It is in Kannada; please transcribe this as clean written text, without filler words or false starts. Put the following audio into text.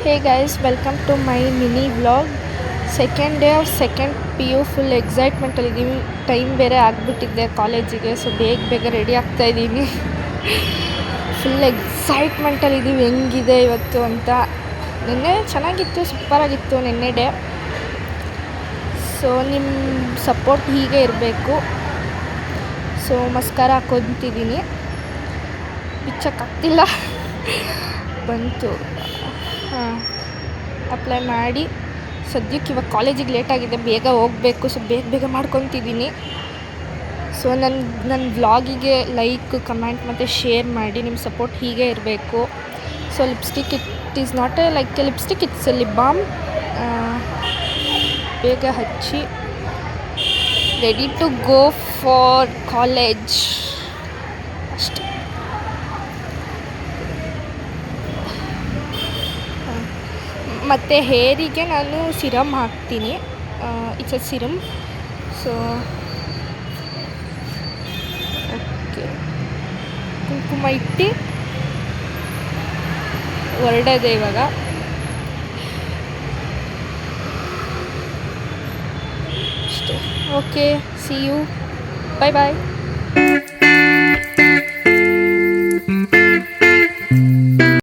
Hey guys, welcome to my mini vlog. Second day of second P U full ಎಕ್ಸೈಟ್ಮೆಂಟಲ್ಲಿದ್ದೀವಿ. ಟೈಮ್ ಬೇರೆ ಆಗಿಬಿಟ್ಟಿದ್ದೆ ಕಾಲೇಜಿಗೆ, ಸೊ ಬೇಗ ಬೇಗ ರೆಡಿ ಆಗ್ತಾಯಿದ್ದೀನಿ. ಫುಲ್ ಎಕ್ಸೈಟ್ಮೆಂಟಲ್ಲಿದ್ದೀವಿ ಹೆಂಗಿದೆ ಇವತ್ತು ಅಂತ. ನಿನ್ನೆ ಚೆನ್ನಾಗಿತ್ತು, ಸೂಪರಾಗಿತ್ತು ನಿನ್ನೆ ಡೇ. ಸೊ ನಿಮ್ಮ ಸಪೋರ್ಟ್ ಹೀಗೆ ಇರಬೇಕು. ಸೊ ಮಸ್ಕಾರ ಹಾಕೊತಿದ್ದೀನಿ, ಬಿಚ್ಚಕ್ಕಾಗ್ತಿಲ್ಲ. ಬಂತು, ಹಾಂ ಅಪ್ಲೈ ಮಾಡಿ. ಸದ್ಯಕ್ಕೆ ಇವಾಗ ಕಾಲೇಜಿಗೆ ಲೇಟಾಗಿದೆ, ಬೇಗ ಹೋಗಬೇಕು. ಸೊ ಬೇಗ ಬೇಗ ಮಾಡ್ಕೊತಿದ್ದೀನಿ. ಸೊ ನನ್ನ ವ್ಲಾಗಿಗೆ ಲೈಕ್, ಕಮೆಂಟ್ ಮತ್ತು ಶೇರ್ ಮಾಡಿ. ನಿಮ್ಮ ಸಪೋರ್ಟ್ ಹೀಗೆ ಇರಬೇಕು. So lipstick, it is not a like a lipstick, it's a lip balm. ಬೇಗ ಹಚ್ಚಿ ready to go for college ಅಷ್ಟೇ. ಮತ್ತು ಹೇರಿಗೆ ನಾನು ಸಿರಮ್ ಹಾಕ್ತೀನಿ. It's a serum. So okay, ಕುಂಕುಮ ಇಟ್ಟು ಹೊರಡೋದೆ ಇವಾಗ ಅಷ್ಟೇ. Okay, see you, bye bye.